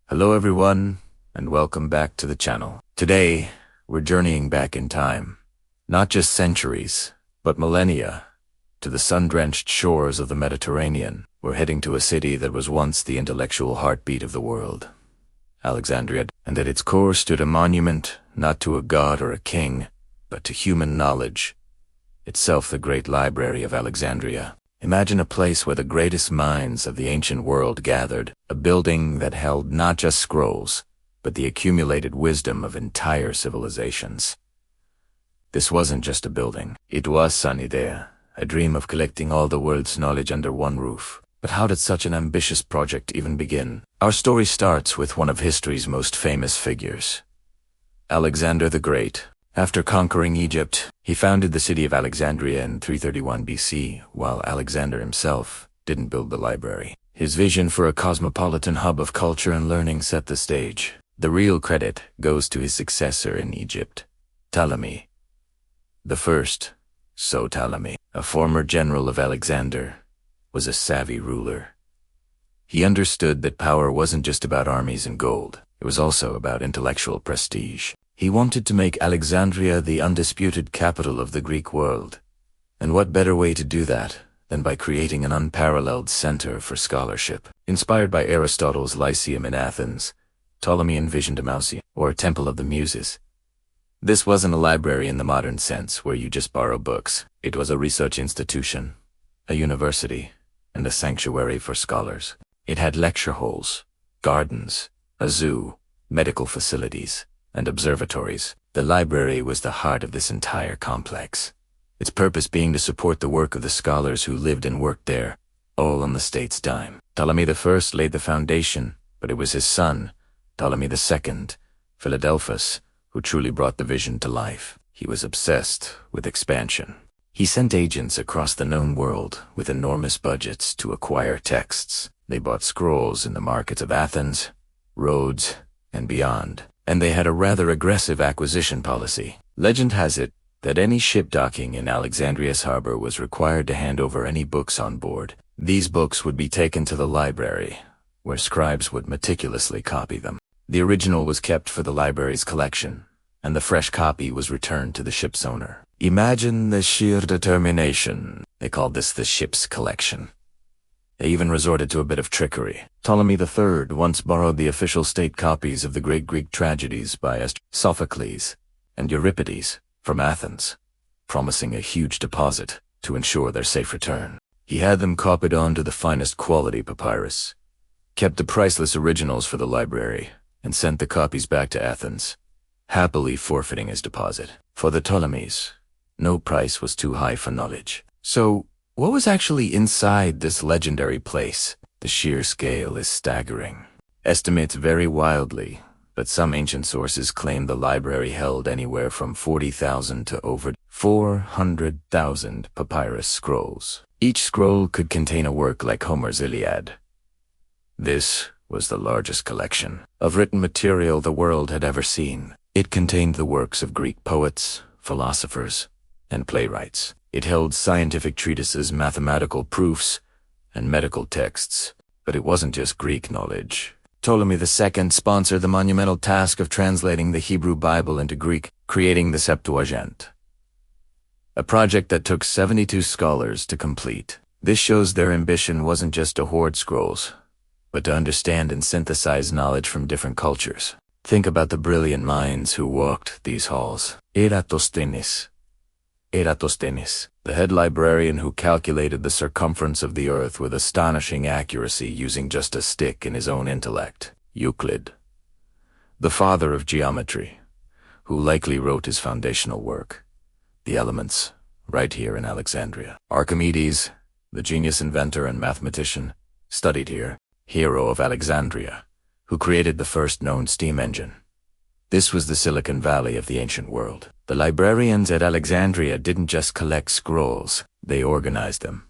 Hello everyone, and welcome back to the channel. Today, we're journeying back in time. Not just centuries, but millennia. To the sun-drenched shores of the Mediterranean. We're heading to a city that was once the intellectual heartbeat of the world. Alexandria, and at its core stood a monument, not to a god or a king, but to human knowledge. Itself the Great Library of Alexandria. Imagine a place where the greatest minds of the ancient world gathered, a building that held not just scrolls, but the accumulated wisdom of entire civilizations. This wasn't just a building. It was an idea, a dream of collecting all the world's knowledge under one roof. But how did such an ambitious project even begin? Our story starts with one of history's most famous figures, Alexander the Great. After conquering Egypt, he founded the city of Alexandria in 331 BC, while Alexander himself didn't build the library. His vision for a cosmopolitan hub of culture and learning set the stage. The real credit goes to his successor in Egypt, Ptolemy the First. So Ptolemy, a former general of Alexander, was a savvy ruler. He understood that power wasn't just about armies and gold. It was also about intellectual prestige. He wanted to make Alexandria the undisputed capital of the Greek world. And what better way to do that than by creating an unparalleled center for scholarship? Inspired by Aristotle's Lyceum in Athens, Ptolemy envisioned a Mausoleum, or a temple of the Muses. This wasn't a library in the modern sense where you just borrow books. It was a research institution, a university, and a sanctuary for scholars. It had lecture halls, gardens, a zoo, medical facilities, and observatories. The library was the heart of this entire complex, its purpose being to support the work of the scholars who lived and worked there, all on the state's dime. Ptolemy I laid the foundation, but it was his son, Ptolemy II, Philadelphus, who truly brought the vision to life. He was obsessed with expansion. He sent agents across the known world with enormous budgets to acquire texts. They bought scrolls in the markets of Athens, Rhodes, and beyond. And they had a rather aggressive acquisition policy. Legend has it that any ship docking in Alexandria's harbor was required to hand over any books on board. These books would be taken to the library, where scribes would meticulously copy them. The original was kept for the library's collection, and the fresh copy was returned to the ship's owner. Imagine the sheer determination. They called this the ship's collection. They even resorted to a bit of trickery. Ptolemy III once borrowed the official state copies of the great Greek tragedies by Sophocles and Euripides from Athens, promising a huge deposit to ensure their safe return. He had them copied onto the finest quality papyrus, kept the priceless originals for the library, and sent the copies back to Athens, happily forfeiting his deposit. For the Ptolemies, no price was too high for knowledge. So, what was actually inside this legendary place? The sheer scale is staggering. Estimates vary wildly, but some ancient sources claim the library held anywhere from 40,000 to over 400,000 papyrus scrolls. Each scroll could contain a work like Homer's Iliad. This was the largest collection of written material the world had ever seen. It contained the works of Greek poets, philosophers, and playwrights. It held scientific treatises, mathematical proofs, and medical texts. But it wasn't just Greek knowledge. Ptolemy II sponsored the monumental task of translating the Hebrew Bible into Greek, creating the Septuagint, a project that took 72 scholars to complete. This shows their ambition wasn't just to hoard scrolls, but to understand and synthesize knowledge from different cultures. Think about the brilliant minds who walked these halls. Eratosthenes, the head librarian who calculated the circumference of the earth with astonishing accuracy using just a stick in his own intellect. Euclid, the father of geometry, who likely wrote his foundational work, The Elements, right here in Alexandria. Archimedes, the genius inventor and mathematician, studied here. Hero of Alexandria, who created the first known steam engine. This was the Silicon Valley of the ancient world. The librarians at Alexandria didn't just collect scrolls, they organized them.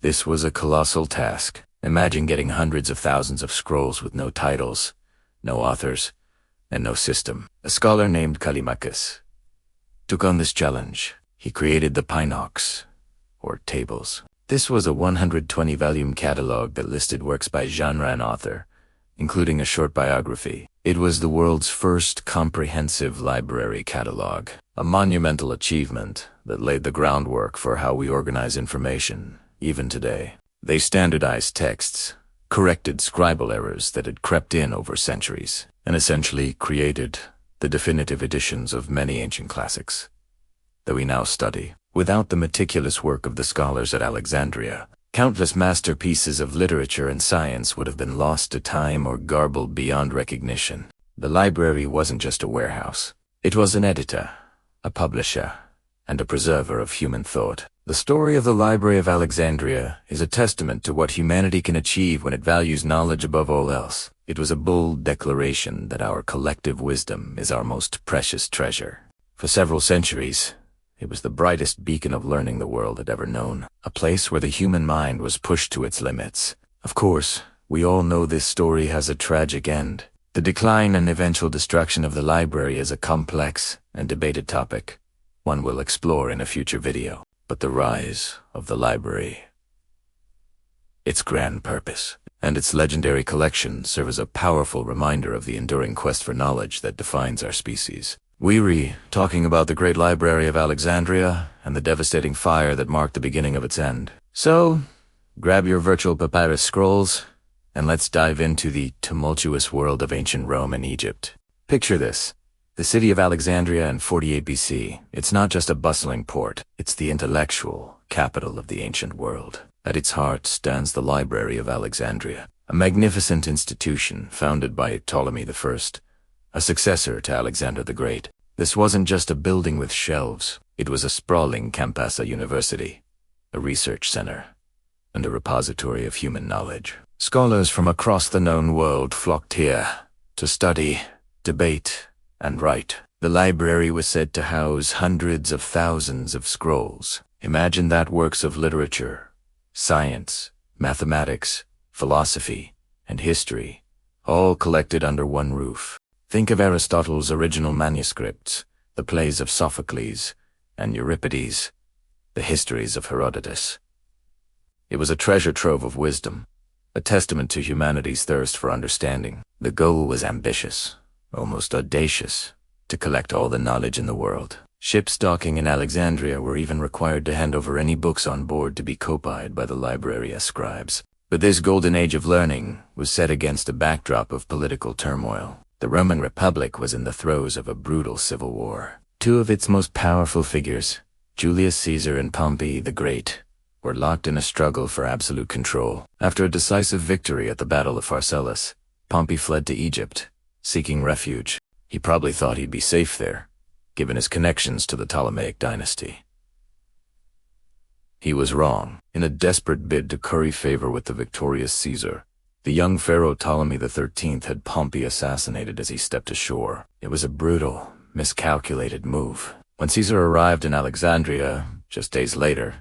This was a colossal task. Imagine getting hundreds of thousands of scrolls with no titles, no authors, and no system. A scholar named Callimachus took on this challenge. He created the Pinox, or tables. This was a 120-volume catalog that listed works by genre and author, including a short biography. It was the world's first comprehensive library catalog, a monumental achievement that laid the groundwork for how we organize information, even today. They standardized texts, corrected scribal errors that had crept in over centuries, and essentially created the definitive editions of many ancient classics that we now study. Without the meticulous work of the scholars at Alexandria, countless masterpieces of literature and science would have been lost to time or garbled beyond recognition. The library wasn't just a warehouse. It was an editor, a publisher, and a preserver of human thought. The story of the Library of Alexandria is a testament to what humanity can achieve when it values knowledge above all else. It was a bold declaration that our collective wisdom is our most precious treasure. For several centuries, it was the brightest beacon of learning the world had ever known, a place where the human mind was pushed to its limits. Of course, we all know this story has a tragic end. The decline and eventual destruction of the library is a complex and debated topic, one we'll explore in a future video. But the rise of the library, its grand purpose, and its legendary collection serve as a powerful reminder of the enduring quest for knowledge that defines our species. Weary talking about the Great Library of Alexandria and the devastating fire that marked the beginning of its end. So, grab your virtual papyrus scrolls, and let's dive into the tumultuous world of ancient Rome and Egypt. Picture this. The city of Alexandria in 48 BC. It's not just a bustling port. It's the intellectual capital of the ancient world. At its heart stands the Library of Alexandria, a magnificent institution founded by Ptolemy I, a successor to Alexander the Great. This wasn't just a building with shelves. It was a sprawling campus university, a research center, and a repository of human knowledge. Scholars from across the known world flocked here to study, debate, and write. The library was said to house hundreds of thousands of scrolls. Imagine that: works of literature, science, mathematics, philosophy, and history, all collected under one roof. Think of Aristotle's original manuscripts, the plays of Sophocles and Euripides, the histories of Herodotus. It was a treasure trove of wisdom, a testament to humanity's thirst for understanding. The goal was ambitious, almost audacious, to collect all the knowledge in the world. Ships docking in Alexandria were even required to hand over any books on board to be copied by the library as scribes. But this golden age of learning was set against a backdrop of political turmoil. The Roman Republic was in the throes of a brutal civil war. Two of its most powerful figures, Julius Caesar and Pompey the Great, were locked in a struggle for absolute control. After a decisive victory at the Battle of Pharsalus, Pompey fled to Egypt, seeking refuge. He probably thought he'd be safe there, given his connections to the Ptolemaic dynasty. He was wrong. In a desperate bid to curry favor with the victorious Caesar, the young pharaoh Ptolemy XIII had Pompey assassinated as he stepped ashore. It was a brutal, miscalculated move. When Caesar arrived in Alexandria, just days later,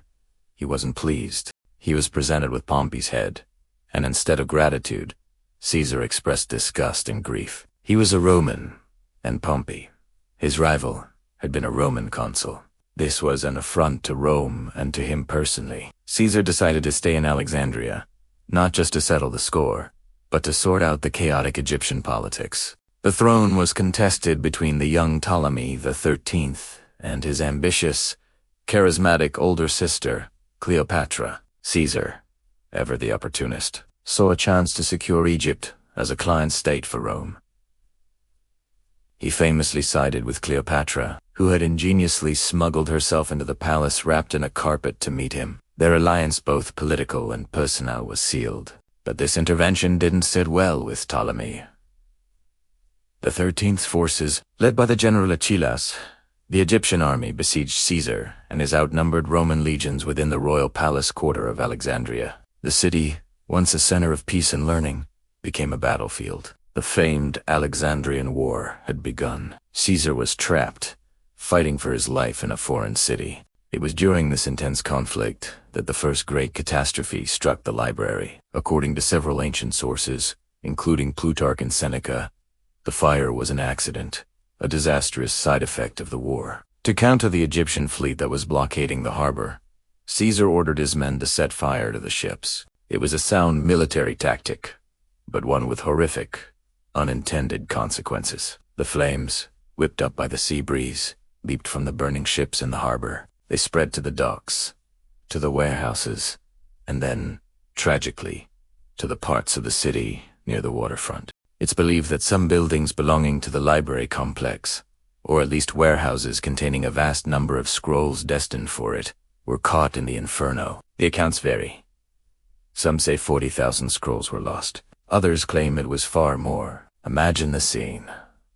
he wasn't pleased. He was presented with Pompey's head, and instead of gratitude, Caesar expressed disgust and grief. He was a Roman, and Pompey, his rival, had been a Roman consul. This was an affront to Rome and to him personally. Caesar decided to stay in Alexandria, not just to settle the score, but to sort out the chaotic Egyptian politics. The throne was contested between the young Ptolemy XIII and his ambitious, charismatic older sister, Cleopatra. Caesar, ever the opportunist, saw a chance to secure Egypt as a client state for Rome. He famously sided with Cleopatra, who had ingeniously smuggled herself into the palace wrapped in a carpet to meet him. Their alliance, both political and personal, was sealed. But this intervention didn't sit well with Ptolemy. The 13th forces, led by the general Achillas, the Egyptian army, besieged Caesar and his outnumbered Roman legions within the royal palace quarter of Alexandria. The city, once a center of peace and learning, became a battlefield. The famed Alexandrian War had begun. Caesar was trapped, fighting for his life in a foreign city. It was during this intense conflict that the first great catastrophe struck the library. According to several ancient sources, including Plutarch and Seneca, the fire was an accident, a disastrous side effect of the war. To counter the Egyptian fleet that was blockading the harbor, Caesar ordered his men to set fire to the ships. It was a sound military tactic, but one with horrific, unintended consequences. The flames, whipped up by the sea breeze, leaped from the burning ships in the harbor. They spread to the docks, to the warehouses, and then, tragically, to the parts of the city near the waterfront. It's believed that some buildings belonging to the library complex, or at least warehouses containing a vast number of scrolls destined for it, were caught in the inferno. The accounts vary. Some say 40,000 scrolls were lost. Others claim it was far more. Imagine the scene.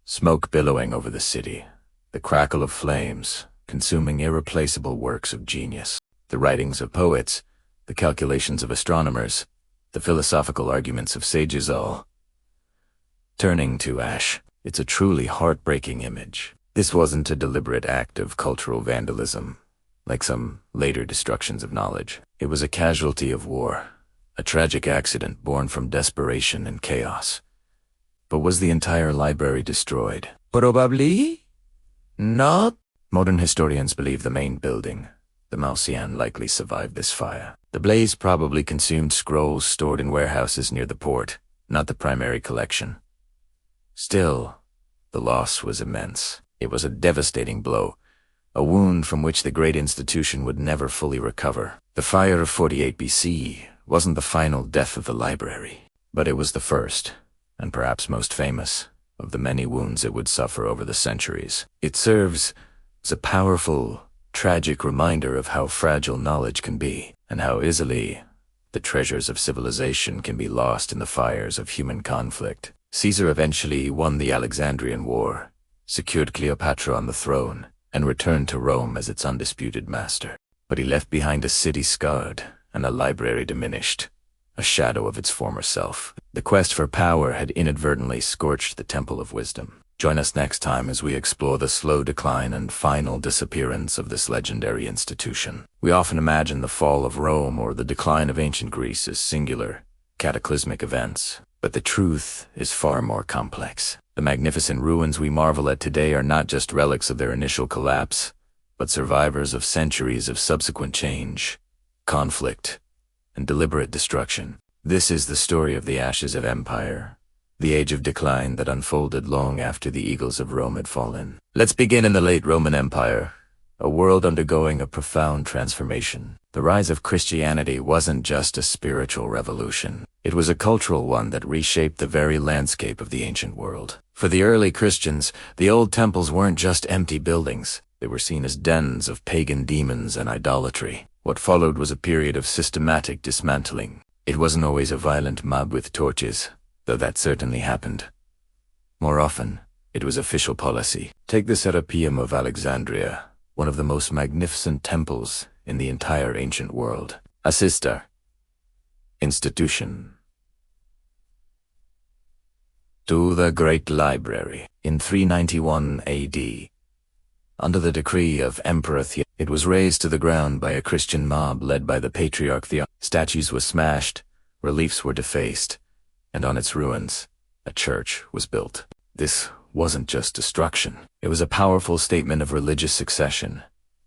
Smoke billowing over the city, the crackle of flames, consuming irreplaceable works of genius. The writings of poets, the calculations of astronomers, the philosophical arguments of sages, all turning to ash. It's a truly heartbreaking image. This wasn't a deliberate act of cultural vandalism, like some later destructions of knowledge. It was a casualty of war, a tragic accident born from desperation and chaos. But was the entire library destroyed? Probably not. Modern historians believe the main building, the Mausian, likely survived this fire. The blaze probably consumed scrolls stored in warehouses near the port, not the primary collection. Still, the loss was immense. It was a devastating blow, a wound from which the great institution would never fully recover. The fire of 48 BC wasn't the final death of the library, but it was the first, and perhaps most famous, of the many wounds it would suffer over the centuries. It serves as a powerful, tragic reminder of how fragile knowledge can be, and how easily the treasures of civilization can be lost in the fires of human conflict. Caesar eventually won the Alexandrian War, secured Cleopatra on the throne, and returned to Rome as its undisputed master. But he left behind a city scarred and a library diminished, a shadow of its former self. The quest for power had inadvertently scorched the Temple of Wisdom. Join us next time as we explore the slow decline and final disappearance of this legendary institution. We often imagine the fall of Rome or the decline of ancient Greece as singular, cataclysmic events, but the truth is far more complex. The magnificent ruins we marvel at today are not just relics of their initial collapse, but survivors of centuries of subsequent change, conflict, and deliberate destruction. This is the story of the ashes of empire, the age of decline that unfolded long after the eagles of Rome had fallen. Let's begin in the late Roman Empire, a world undergoing a profound transformation. The rise of Christianity wasn't just a spiritual revolution. It was a cultural one that reshaped the very landscape of the ancient world. For the early Christians, the old temples weren't just empty buildings. They were seen as dens of pagan demons and idolatry. What followed was a period of systematic dismantling. It wasn't always a violent mob with torches, though that certainly happened. More often, it was official policy. Take the Serapeum of Alexandria, one of the most magnificent temples in the entire ancient world. A sister institution to the Great Library. In 391 AD, under the decree of Emperor Theodosius, it was razed to the ground by a Christian mob led by the Patriarch Theodosius. Statues were smashed, reliefs were defaced, and on its ruins, a church was built. This wasn't just destruction. It was a powerful statement of religious succession,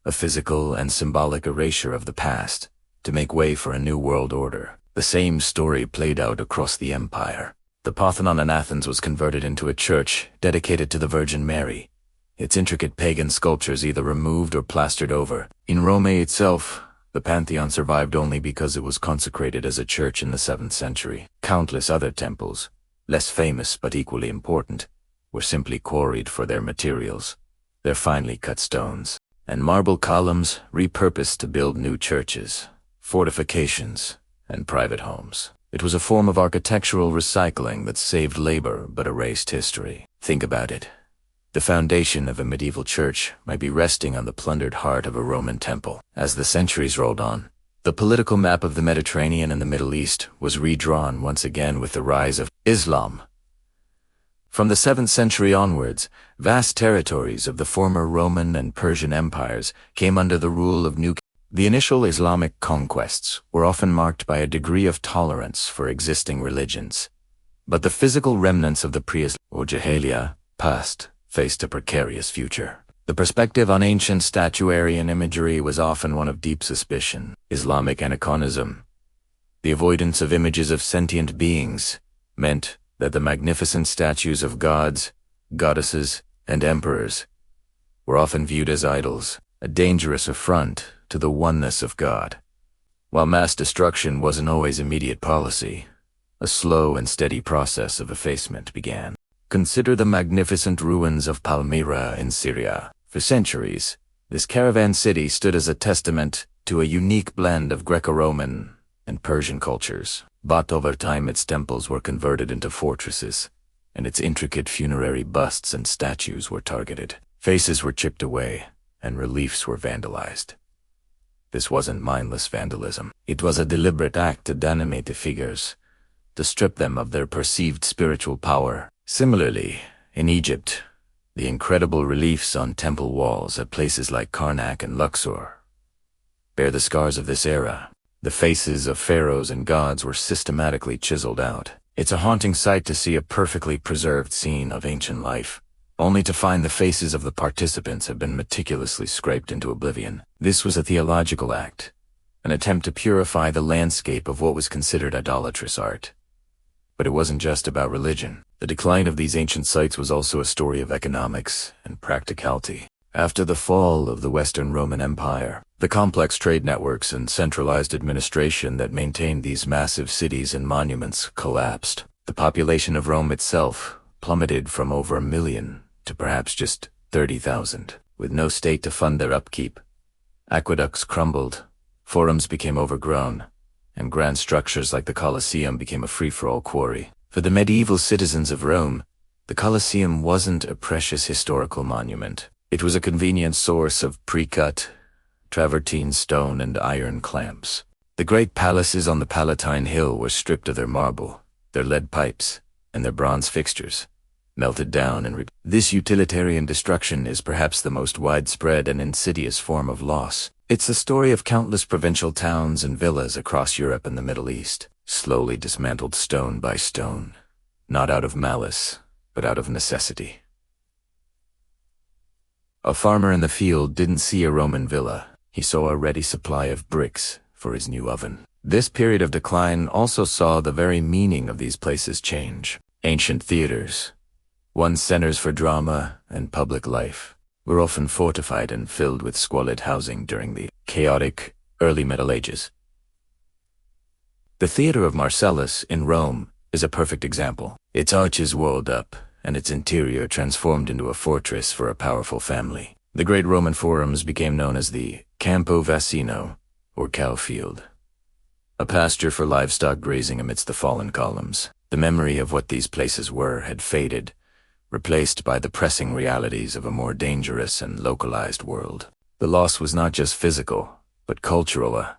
a physical and symbolic erasure of the past, to make way for a new world order. The same story played out across the empire. The Parthenon in Athens was converted into a church dedicated to the Virgin Mary, its intricate pagan sculptures either removed or plastered over. In Rome itself, the Pantheon survived only because it was consecrated as a church in the 7th century. Countless other temples, less famous but equally important, were simply quarried for their materials, their finely cut stones, and marble columns repurposed to build new churches, fortifications, and private homes. It was a form of architectural recycling that saved labor but erased history. Think about it. The foundation of a medieval church might be resting on the plundered heart of a Roman temple. As the centuries rolled on, the political map of the Mediterranean and the Middle East was redrawn once again with the rise of Islam. From the 7th century onwards, vast territories of the former Roman and Persian empires came under the rule of new. The initial Islamic conquests were often marked by a degree of tolerance for existing religions, but the physical remnants of the pre-Islamic or Jahiliyyah past faced a precarious future. The perspective on ancient statuary and imagery was often one of deep suspicion. Islamic anachronism, the avoidance of images of sentient beings, meant that the magnificent statues of gods, goddesses, and emperors were often viewed as idols, a dangerous affront to the oneness of God. While mass destruction wasn't always immediate policy, a slow and steady process of effacement began. Consider the magnificent ruins of Palmyra in Syria. For centuries, this caravan city stood as a testament to a unique blend of Greco-Roman and Persian cultures. But over time, its temples were converted into fortresses, and its intricate funerary busts and statues were targeted. Faces were chipped away, and reliefs were vandalized. This wasn't mindless vandalism. It was a deliberate act to deanimate the figures, to strip them of their perceived spiritual power. Similarly, in Egypt, the incredible reliefs on temple walls at places like Karnak and Luxor bear the scars of this era. The faces of pharaohs and gods were systematically chiseled out. It's a haunting sight to see a perfectly preserved scene of ancient life, only to find the faces of the participants have been meticulously scraped into oblivion. This was a theological act, an attempt to purify the landscape of what was considered idolatrous art. But it wasn't just about religion. The decline of these ancient sites was also a story of economics and practicality. After the fall of the Western Roman Empire, the complex trade networks and centralized administration that maintained these massive cities and monuments collapsed. The population of Rome itself plummeted from over 1 million to perhaps just 30,000, with no state to fund their upkeep. Aqueducts crumbled, forums became overgrown, and grand structures like the Colosseum became a free-for-all quarry. For the medieval citizens of Rome, the Colosseum wasn't a precious historical monument. It was a convenient source of pre-cut, travertine stone and iron clamps. The great palaces on the Palatine Hill were stripped of their marble, their lead pipes, and their bronze fixtures, melted down and This utilitarian destruction is perhaps the most widespread and insidious form of loss. It's the story of countless provincial towns and villas across Europe and the Middle East, slowly dismantled stone by stone, not out of malice, but out of necessity. A farmer in the field didn't see a Roman villa. He saw a ready supply of bricks for his new oven. This period of decline also saw the very meaning of these places change. Ancient theaters, once centers for drama and public life, were often fortified and filled with squalid housing during the chaotic early Middle Ages. The Theater of Marcellus in Rome is a perfect example. Its arches walled up, and its interior transformed into a fortress for a powerful family. The great Roman forums became known as the Campo Vaccino, or cow field, a pasture for livestock grazing amidst the fallen columns. The memory of what these places were had faded, replaced by the pressing realities of a more dangerous and localized world. The loss was not just physical, but cultural, a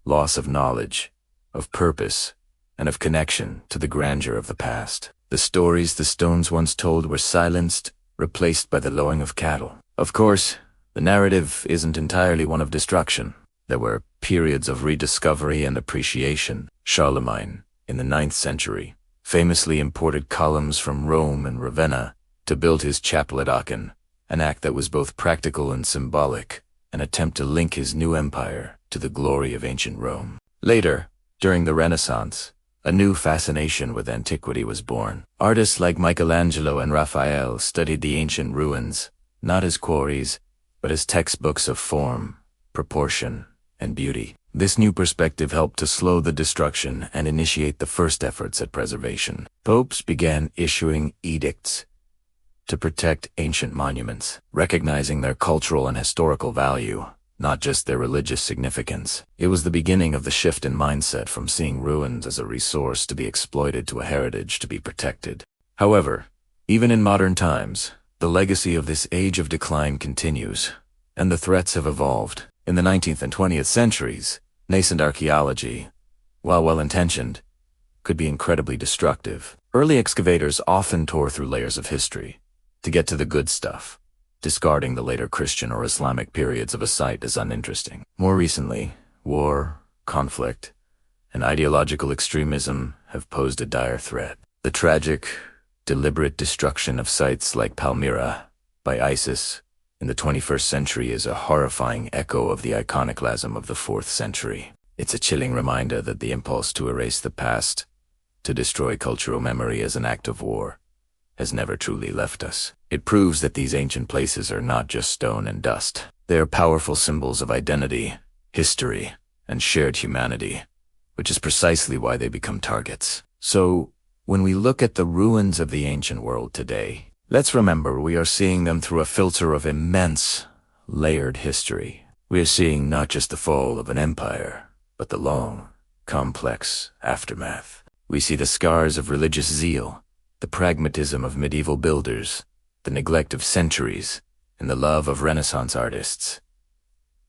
loss of knowledge, of purpose, and of connection to the grandeur of the past. The stories the stones once told were silenced, replaced by the lowing of cattle. Of course, the narrative isn't entirely one of destruction. There were periods of rediscovery and appreciation. Charlemagne, in the 9th century, famously imported columns from Rome and Ravenna to build his chapel at Aachen, an act that was both practical and symbolic, an attempt to link his new empire to the glory of ancient Rome. Later, during the Renaissance, a new fascination with antiquity was born. Artists like Michelangelo and Raphael studied the ancient ruins, not as quarries, but as textbooks of form, proportion, and beauty. This new perspective helped to slow the destruction and initiate the first efforts at preservation. Popes began issuing edicts to protect ancient monuments, recognizing their cultural and historical value, not just their religious significance. It was the beginning of the shift in mindset from seeing ruins as a resource to be exploited to a heritage to be protected. However, even in modern times, the legacy of this age of decline continues, and the threats have evolved. In the 19th and 20th centuries, nascent archaeology, while well-intentioned, could be incredibly destructive. Early excavators often tore through layers of history to get to the good stuff, discarding the later Christian or Islamic periods of a site as uninteresting. More recently, war, conflict, and ideological extremism have posed a dire threat. The tragic, deliberate destruction of sites like Palmyra by ISIS in the 21st century is a horrifying echo of the iconoclasm of the 4th century. It's a chilling reminder that the impulse to erase the past to destroy cultural memory as an act of war, has never truly left us. It proves that these ancient places are not just stone and dust. They are powerful symbols of identity, history, and shared humanity, which is precisely why they become targets. So, when we look at the ruins of the ancient world today, let's remember we are seeing them through a filter of immense, layered history. We are seeing not just the fall of an empire, but the long, complex aftermath. We see the scars of religious zeal, the pragmatism of medieval builders, the neglect of centuries, and the love of Renaissance artists.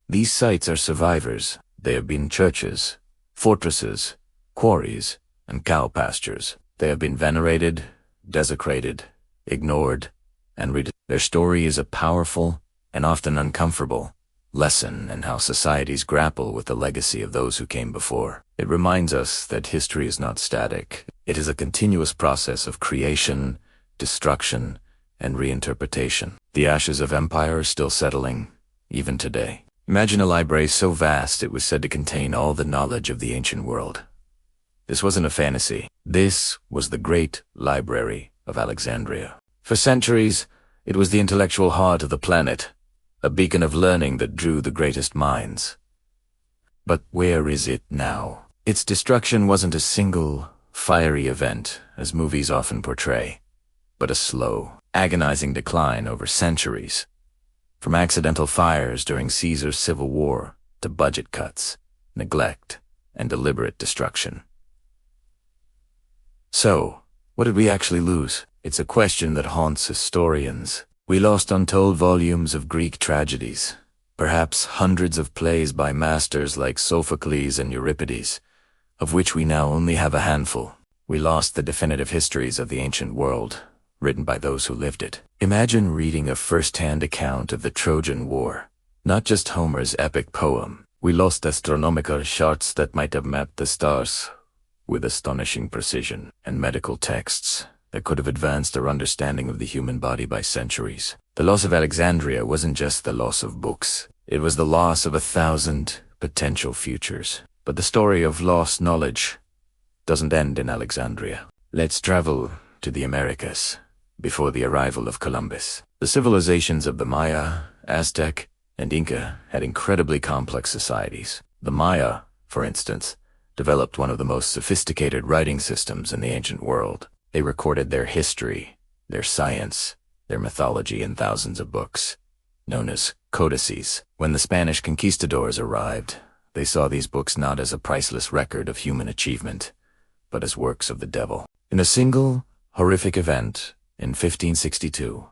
These sites are survivors. They have been churches, fortresses, quarries, and cow pastures. They have been venerated, desecrated, ignored, and Their story is a powerful, and often uncomfortable, lesson in how societies grapple with the legacy of those who came before. It reminds us that history is not static. It is a continuous process of creation, destruction, and reinterpretation. The ashes of empire are still settling, even today. Imagine a library so vast it was said to contain all the knowledge of the ancient world. This wasn't a fantasy. This was the Great Library of Alexandria. For centuries, it was the intellectual heart of the planet, a beacon of learning that drew the greatest minds. But where is it now? Its destruction wasn't a single, fiery event, as movies often portray, but a slow, agonizing decline over centuries. From accidental fires during Caesar's civil war to budget cuts, neglect, and deliberate destruction. So, what did we actually lose? It's a question that haunts historians. We lost untold volumes of Greek tragedies, perhaps hundreds of plays by masters like Sophocles and Euripides, of which we now only have a handful. We lost the definitive histories of the ancient world, written by those who lived it. Imagine reading a first-hand account of the Trojan War, not just Homer's epic poem. We lost astronomical charts that might have mapped the stars with astonishing precision, and medical texts that could have advanced our understanding of the human body by centuries. The loss of Alexandria wasn't just the loss of books. It was the loss of 1,000 potential futures. But the story of lost knowledge doesn't end in Alexandria. Let's travel to the Americas before the arrival of Columbus. The civilizations of the Maya, Aztec, and Inca had incredibly complex societies. The Maya, for instance, developed one of the most sophisticated writing systems in the ancient world. They recorded their history, their science, their mythology in thousands of books, known as codices. When the Spanish conquistadors arrived, they saw these books not as a priceless record of human achievement, but as works of the devil. In a single, horrific event in 1562,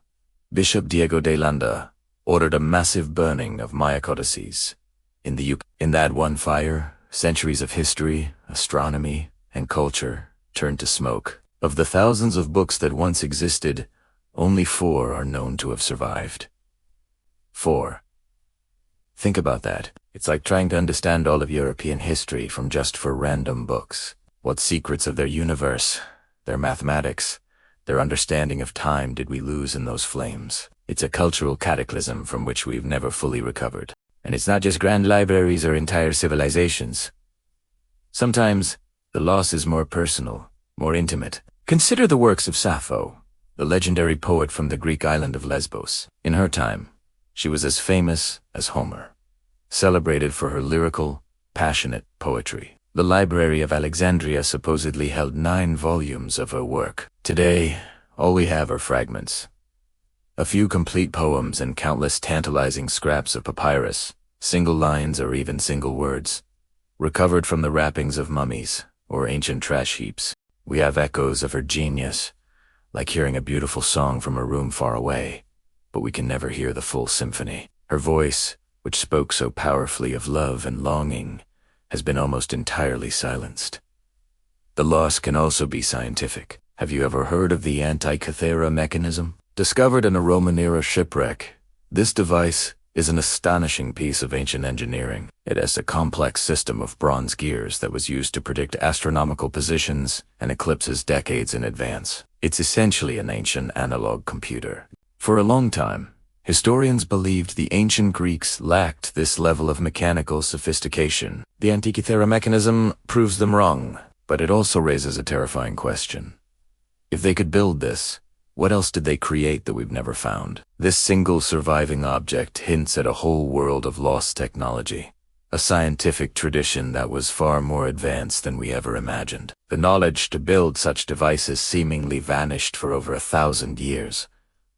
Bishop Diego de Landa ordered a massive burning of Maya codices in the Yucatan. In that one fire, centuries of history, astronomy, and culture turned to smoke. Of the thousands of books that once existed, only 4 are known to have survived. 4. Think about that. It's like trying to understand all of European history from just 4 random books. What secrets of their universe, their mathematics, their understanding of time did we lose in those flames? It's a cultural cataclysm from which we've never fully recovered. And it's not just grand libraries or entire civilizations. Sometimes, the loss is more personal, more intimate. Consider the works of Sappho, the legendary poet from the Greek island of Lesbos. In her time, she was as famous as Homer, celebrated for her lyrical, passionate poetry. The Library of Alexandria supposedly held 9 volumes of her work. Today, all we have are fragments. A few complete poems and countless tantalizing scraps of papyrus, single lines or even single words, recovered from the wrappings of mummies or ancient trash heaps. We have echoes of her genius, like hearing a beautiful song from a room far away, but we can never hear the full symphony. Her voice, which spoke so powerfully of love and longing, has been almost entirely silenced. The loss can also be scientific. Have you ever heard of the Antikythera mechanism? Discovered in a Roman-era shipwreck, this device is an astonishing piece of ancient engineering. It has a complex system of bronze gears that was used to predict astronomical positions and eclipses decades in advance. It's essentially an ancient analog computer. For a long time, historians believed the ancient Greeks lacked this level of mechanical sophistication. The Antikythera mechanism proves them wrong. But it also raises a terrifying question. If they could build this, what else did they create that we've never found? This single surviving object hints at a whole world of lost technology, a scientific tradition that was far more advanced than we ever imagined. The knowledge to build such devices seemingly vanished for over 1,000 years,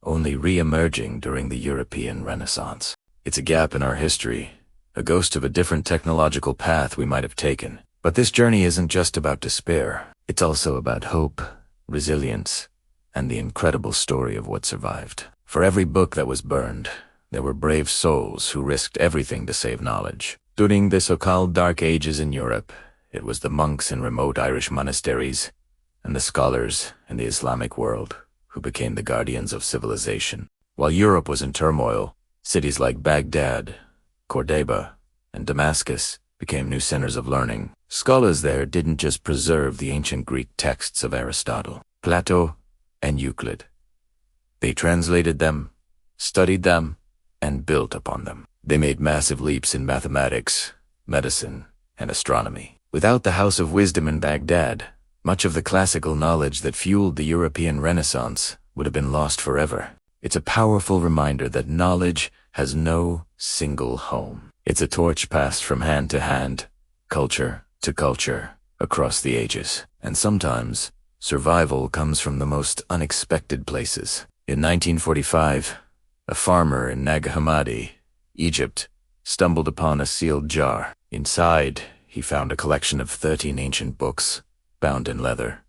only re-emerging during the European Renaissance. It's a gap in our history, a ghost of a different technological path we might have taken. But this journey isn't just about despair. It's also about hope, resilience, and the incredible story of what survived. For every book that was burned, there were brave souls who risked everything to save knowledge. During the so-called Dark Ages in Europe, it was the monks in remote Irish monasteries and the scholars in the Islamic world who became the guardians of civilization. While Europe was in turmoil, cities like Baghdad, Cordoba, and Damascus became new centers of learning. Scholars there didn't just preserve the ancient Greek texts of Aristotle, Plato, and Euclid. They translated them, studied them, and built upon them. They made massive leaps in mathematics, medicine, and astronomy. Without the House of Wisdom in Baghdad, much of the classical knowledge that fueled the European Renaissance would have been lost forever. It's a powerful reminder that knowledge has no single home. It's a torch passed from hand to hand, culture to culture, across the ages. And sometimes, survival comes from the most unexpected places. In 1945, a farmer in Nag Hammadi, Egypt, stumbled upon a sealed jar. Inside, he found a collection of 13 ancient books, bound in leather.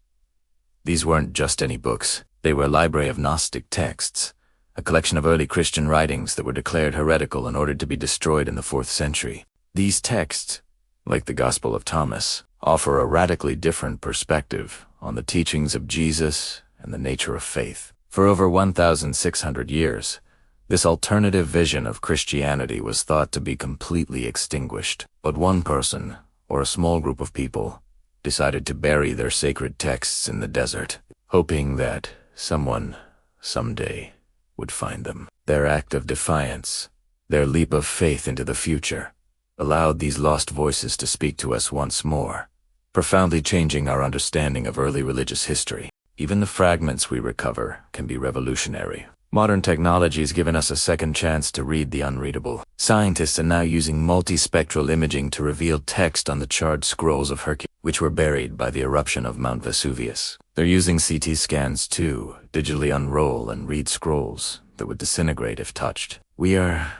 These weren't just any books. They were a library of Gnostic texts, a collection of early Christian writings that were declared heretical and ordered to be destroyed in the 4th century. These texts, like the Gospel of Thomas, offer a radically different perspective on the teachings of Jesus and the nature of faith. For over 1,600 years, this alternative vision of Christianity was thought to be completely extinguished. But one person, or a small group of people, decided to bury their sacred texts in the desert, hoping that someone, someday, would find them. Their act of defiance, their leap of faith into the future, allowed these lost voices to speak to us once more, profoundly changing our understanding of early religious history. Even the fragments we recover can be revolutionary. Modern technology has given us a second chance to read the unreadable. Scientists are now using multispectral imaging to reveal text on the charred scrolls of Hercules, which were buried by the eruption of Mount Vesuvius. They're using CT scans to digitally unroll and read scrolls that would disintegrate if touched. We are,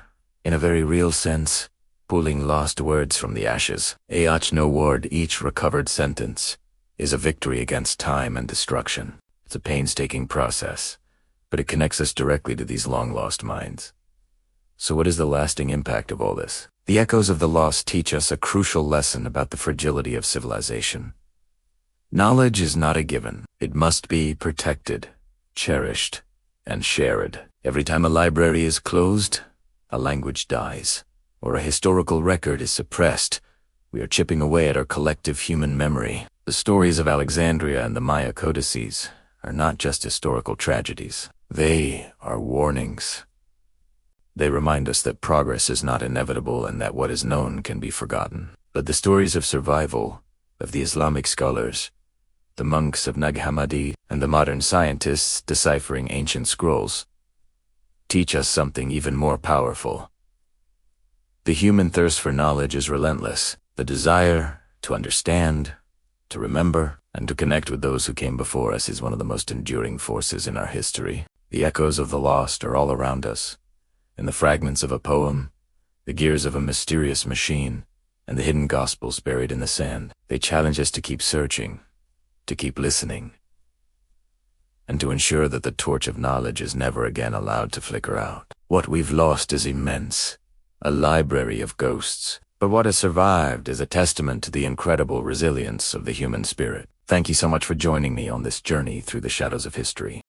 in a very real sense, pulling lost words from the ashes. No word, each recovered sentence, is a victory against time and destruction. It's a painstaking process, but it connects us directly to these long-lost minds. So what is the lasting impact of all this? The echoes of the lost teach us a crucial lesson about the fragility of civilization. Knowledge is not a given. It must be protected, cherished, and shared. Every time a library is closed, a language dies, or a historical record is suppressed, we are chipping away at our collective human memory. The stories of Alexandria and the Maya codices are not just historical tragedies. They are warnings. They remind us that progress is not inevitable and that what is known can be forgotten. But the stories of survival, of the Islamic scholars, the monks of Nag Hammadi, and the modern scientists deciphering ancient scrolls, teach us something even more powerful. The human thirst for knowledge is relentless. The desire to understand, to remember, and to connect with those who came before us is one of the most enduring forces in our history. The echoes of the lost are all around us, in the fragments of a poem, the gears of a mysterious machine, and the hidden gospels buried in the sand. They challenge us to keep searching, to keep listening, and to ensure that the torch of knowledge is never again allowed to flicker out. What we've lost is immense, a library of ghosts. But what has survived is a testament to the incredible resilience of the human spirit. Thank you so much for joining me on this journey through the shadows of history.